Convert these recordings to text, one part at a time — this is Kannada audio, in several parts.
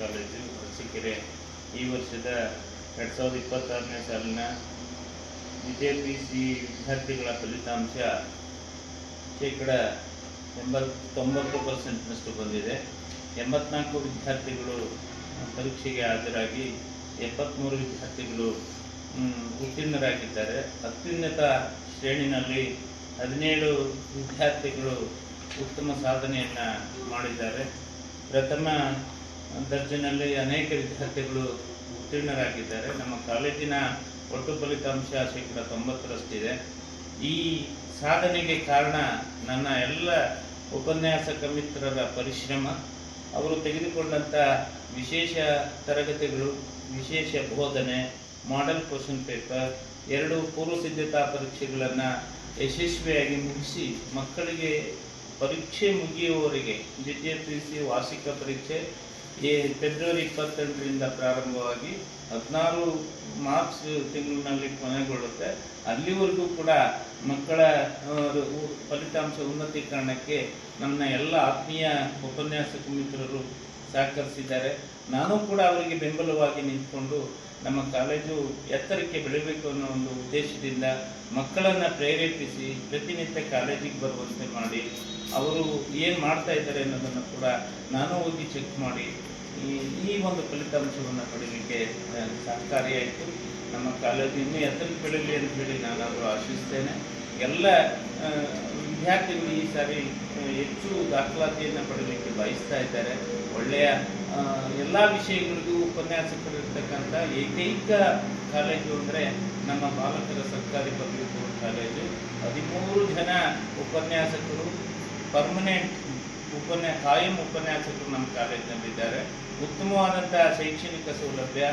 ಕಾಲೇಜು ಅರಸೀಕೆರೆ ಈ ವರ್ಷದ 2026ನೇ ಸಾಲಿನ ದ್ವಿತೀಯ PUC ವಿದ್ಯಾರ್ಥಿಗಳ ಫಲಿತಾಂಶ ಶೇಕಡ 90% ಬಂದಿದೆ. 84 ವಿದ್ಯಾರ್ಥಿಗಳು ಪರೀಕ್ಷೆಗೆ ಹಾಜರಾಗಿ 73 ವಿದ್ಯಾರ್ಥಿಗಳು ಉತ್ತೀರ್ಣರಾಗಿದ್ದಾರೆ. ಅತ್ಯುನ್ನತ ಶ್ರೇಣಿನಲ್ಲಿ 17 ವಿದ್ಯಾರ್ಥಿಗಳು ಉತ್ತಮ ಸಾಧನೆಯನ್ನು ಮಾಡಿದ್ದಾರೆ. ಪ್ರಥಮ ದರ್ಜೆಯಲ್ಲಿ ಅನೇಕ ವಿದ್ಯಾರ್ಥಿಗಳು ಉತ್ತೀರ್ಣರಾಗಿದ್ದಾರೆ. ನಮ್ಮ ಕಾಲೇಜಿನ ಒಟ್ಟು ಫಲಿತಾಂಶ ಶೇಕಡ 90ರಷ್ಟಿದೆ. ಈ ಸಾಧನೆಗೆ ಕಾರಣ ನನ್ನ ಎಲ್ಲ ಉಪನ್ಯಾಸಕ ಮಿತ್ರರ ಪರಿಶ್ರಮ, ಅವರು ತೆಗೆದುಕೊಂಡಂಥ ವಿಶೇಷ ತರಗತಿಗಳು, ವಿಶೇಷ ಬೋಧನೆ, ಮಾಡೆಲ್ ಕ್ವಶನ್ ಪೇಪರ್, 2 ಪೂರ್ವ ಸಿದ್ಧತಾ ಪರೀಕ್ಷೆಗಳನ್ನು ಯಶಸ್ವಿಯಾಗಿ ಮುಗಿಸಿ ಮಕ್ಕಳಿಗೆ ಪರೀಕ್ಷೆ ಮುಗಿಯುವವರೆಗೆ ದ್ವಿತೀಯ PUC ವಾರ್ಷಿಕ ಪರೀಕ್ಷೆ ಫೆಬ್ರವರಿ 28ರಿಂದ ಪ್ರಾರಂಭವಾಗಿ 16 ಮಾರ್ಚ್ ತಿಂಗಳಿನಲ್ಲಿ ಕೊನೆಗೊಳ್ಳುತ್ತೆ. ಅಲ್ಲಿವರೆಗೂ ಕೂಡ ಮಕ್ಕಳ ಫಲಿತಾಂಶ ಉನ್ನತೀಕರಣಕ್ಕೆ ನನ್ನ ಎಲ್ಲ ಆತ್ಮೀಯ ಉಪನ್ಯಾಸಕ ಮಿತ್ರರು ಸಹಕರಿಸಿದ್ದಾರೆ. ನಾನು ಕೂಡ ಅವರಿಗೆ ಬೆಂಬಲವಾಗಿ ನಿಂತುಕೊಂಡು ನಮ್ಮ ಕಾಲೇಜು ಎತ್ತರಕ್ಕೆ ಬೆಳಿಬೇಕು ಅನ್ನೋ ಒಂದು ಉದ್ದೇಶದಿಂದ ಮಕ್ಕಳನ್ನು ಪ್ರೇರೇಪಿಸಿ ಪ್ರತಿನಿತ್ಯ ಕಾಲೇಜಿಗೆ ಬರುವಂತೆ ಮಾಡಿ ಅವರು ಏನು ಮಾಡ್ತಾ ಇದ್ದಾರೆ ಅನ್ನೋದನ್ನು ಕೂಡ ನಾನು ಹೋಗಿ ಚೆಕ್ ಮಾಡಿ ಈ ಒಂದು ಫಲಿತಾಂಶವನ್ನು ಪಡೀಲಿಕ್ಕೆ ಸಹಕಾರಿಯಾಯಿತು. ನಮ್ಮ ಕಾಲೇಜು ಇನ್ನೂ ಎತ್ತರಕ್ಕೆ ಬೆಳೀಲಿ ಅಂತ ಹೇಳಿ ನಾನಾದರೂ ಆಶಿಸ್ತೇನೆ. ಎಲ್ಲ ವಿದ್ಯಾರ್ಥಿಗಳು ಈ ಸಾರಿ ಹೆಚ್ಚು ದಾಖಲಾತಿಯನ್ನು ಪಡೀಲಿಕ್ಕೆ ಬಯಸ್ತಾ ಇದ್ದಾರೆ. ಒಳ್ಳೆಯ ಎಲ್ಲ ವಿಷಯಗಳಿಗೂ ಉಪನ್ಯಾಸಕರಿರ್ತಕ್ಕಂಥ ಏಕೈಕ ಕಾಲೇಜು ಅಂದರೆ ನಮ್ಮ ಬಾಲಕರ ಸರ್ಕಾರಿ ಪದವಿ ಪೂರ್ವ ಕಾಲೇಜು. 13 ಜನ ಉಪನ್ಯಾಸಕರು ಪರ್ಮನೆಂಟ್ ಕಾಯಂ ಉಪನ್ಯಾಸಕರು ನಮ್ಮ ಕಾಲೇಜಿನಲ್ಲಿದ್ದಾರೆ. ಉತ್ತಮವಾದಂಥ ಶೈಕ್ಷಣಿಕ ಸೌಲಭ್ಯ,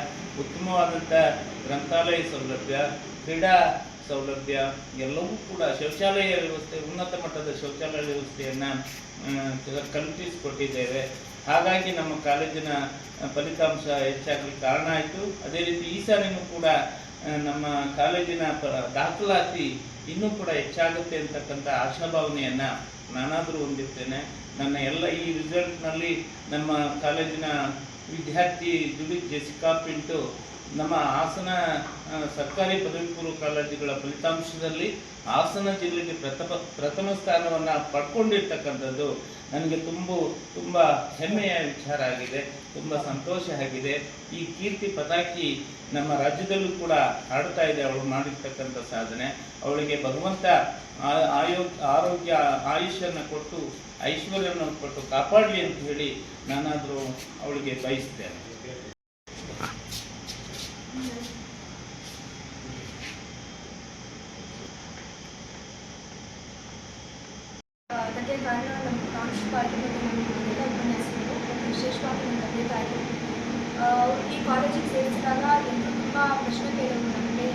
ಉತ್ತಮವಾದಂಥ ಗ್ರಂಥಾಲಯ ಸೌಲಭ್ಯ, ಕ್ರೀಡಾ ಸೌಲಭ್ಯ ಎಲ್ಲವೂ ಕೂಡ, ಶೌಚಾಲಯ ವ್ಯವಸ್ಥೆ, ಉನ್ನತ ಮಟ್ಟದ ಶೌಚಾಲಯ ವ್ಯವಸ್ಥೆಯನ್ನು ಕಲ್ಪಿಸಿಕೊಟ್ಟಿದ್ದೇವೆ. ಹಾಗಾಗಿ ನಮ್ಮ ಕಾಲೇಜಿನ ಫಲಿತಾಂಶ ಹೆಚ್ಚಾಗಲಿಕ್ಕೆ ಕಾರಣ ಆಯಿತು. ಅದೇ ರೀತಿ ಈ ಸಾರಿನೂ ಕೂಡ ನಮ್ಮ ಕಾಲೇಜಿನ ದಾಖಲಾತಿ ಇನ್ನೂ ಕೂಡ ಹೆಚ್ಚಾಗುತ್ತೆ ಅಂತಕ್ಕಂಥ ಆಶಾಭಾವನೆಯನ್ನು ನಾನಾದರೂ ಹೊಂದಿರ್ತೇನೆ. ನನ್ನ ಎಲ್ಲ ಈ ರಿಸಲ್ಟ್ನಲ್ಲಿ ನಮ್ಮ ಕಾಲೇಜಿನ ವಿದ್ಯಾರ್ಥಿ ಜುಡಿತ್ ಜೆಸಿಕಾ ಪಿಂಟು ನಮ್ಮ ಹಾಸನ ಸರ್ಕಾರಿ ಪದವಿ ಪೂರ್ವ ಕಾಲೇಜುಗಳ ಫಲಿತಾಂಶದಲ್ಲಿ ಹಾಸನ ಜಿಲ್ಲೆಗೆ ಪ್ರಥಮ ಸ್ಥಾನವನ್ನು ಪಡ್ಕೊಂಡಿರ್ತಕ್ಕಂಥದ್ದು ನನಗೆ ತುಂಬ ಹೆಮ್ಮೆಯ ವಿಚಾರ ಆಗಿದೆ. ತುಂಬ ಸಂತೋಷ ಆಗಿದೆ. ಈ ಕೀರ್ತಿ ಪತಾಕಿ ನಮ್ಮ ರಾಜ್ಯದಲ್ಲೂ ಕೂಡ ಹಾಡ್ತಾ ಇದೆ. ಅವಳು ಮಾಡಿರ್ತಕ್ಕಂಥ ಸಾಧನೆ, ಅವಳಿಗೆ ಭಗವಂತ ಆರೋಗ್ಯ ಆಯುಷನ್ನು ಕೊಟ್ಟು ಐಶ್ವರ್ಯವನ್ನು ಕೊಟ್ಟು ಕಾಪಾಡಲಿ ಅಂತ ಹೇಳಿ ನಾನಾದರೂ ಅವಳಿಗೆ ಬಯಸ್ತೇನೆ. ಅದಕ್ಕೆ ಕಾರಣ ನಮ್ಮ ಪ್ರಾಂಶುಪಾಲರ ಬಗ್ಗೆ ನಮಗೆಲ್ಲ ಉಪನ್ಯಾಸಗಳು ವಿಶೇಷವಾಗಿ ನಮ್ಮ ತಂದೆ ತಾಯಿ ಈ ಕಾಲೇಜಿಗೆ ಸೇರಿಸಿದಾಗ ಎಲ್ಲರೂ ತುಂಬ ಪ್ರಶ್ನೆ ಕೇಳೋದು ನಮಗೆ,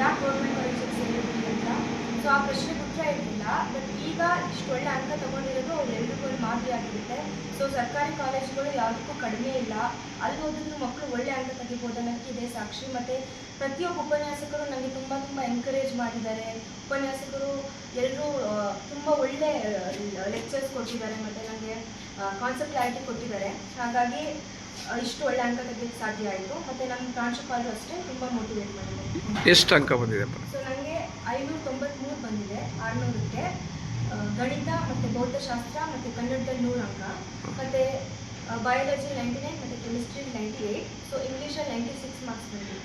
ಯಾಕೆ ಗೌರ್ಮೆಂಟ್ ಕಾಲೇಜಿಗೆ ಸೇರಿದ್ವಿ ಅಂತ. ಸೊ ಆ ಪ್ರಶ್ನೆಗೆ ಉತ್ತರ ಇರಲಿಲ್ಲ. ಬಟ್ ಈಗ ಇಷ್ಟು ಒಳ್ಳೆ ಅಂಕ ತೊಗೊಂಡಿರೋದು ಅವ್ರು ಎಲ್ರಿಗೂ ಮಾದರಿ ಆಗಿರುತ್ತೆ. ಸೊ ಸರ್ಕಾರಿ ಕಾಲೇಜುಗಳು ಯಾವುದಕ್ಕೂ ಕಡಿಮೆ ಇಲ್ಲ. ಅಲ್ಲಿ ಹೋದ್ರೂ ಮಕ್ಕಳು ಒಳ್ಳೆ ಅಂಕ ತೆಗಿಬೋದು ಅನ್ನೋಕ್ಕೆ ಇದೆ ಸಾಕ್ಷಿ. ಮತ್ತು ಪ್ರತಿಯೊಬ್ಬ ಉಪನ್ಯಾಸಕರು ನನಗೆ ತುಂಬ ಎಂಕರೇಜ್ ಮಾಡಿದ್ದಾರೆ. ಉಪನ್ಯಾಸಕರು ಎಲ್ಲರೂ ತುಂಬ ಒಳ್ಳೆ ಲೆಕ್ಚರ್ಸ್ ಕೊಟ್ಟಿದ್ದಾರೆ ಮತ್ತು ನನಗೆ ಕಾನ್ಸೆಪ್ಟ್ ಕ್ಲಾರಿಟಿ ಕೊಟ್ಟಿದ್ದಾರೆ. ಹಾಗಾಗಿ ಇಷ್ಟು ಒಳ್ಳೆ ಅಂಕ ತೆಗೆಯಕ್ಕೆ ಸಾಧ್ಯ ಆಯಿತು. ಮತ್ತು ನಮ್ಮ ಪ್ರಾಂಶುಪಾಲರು ಅಷ್ಟೇ ತುಂಬ ಮೋಟಿವೇಟ್ ಮಾಡಿದ್ದಾರೆ. ಎಷ್ಟು ಅಂಕ ಬಂದಿದೆ? ಸೊ ನನಗೆ 593 ಬಂದಿದೆ 600ಕ್ಕೆ. ಗಣಿತ ಮತ್ತು ಭೌತಶಾಸ್ತ್ರ ಮತ್ತು ಕನ್ನಡದಲ್ಲಿ 100 ಅಂಕ, ಮತ್ತು ಬಯಾಲಜಿ 99 ಮತ್ತು ಕೆಮಿಸ್ಟ್ರಿ 98. ಸೊ ಇಂಗ್ಲೀಷಲ್ಲಿ 96 ಮಾರ್ಕ್ಸ್ ಬಂದಿದೆ.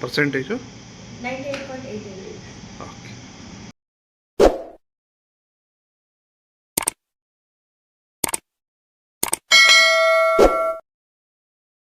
ಪರ್ಸೆಂಟೇಜು 98.88. ಓಕೆ.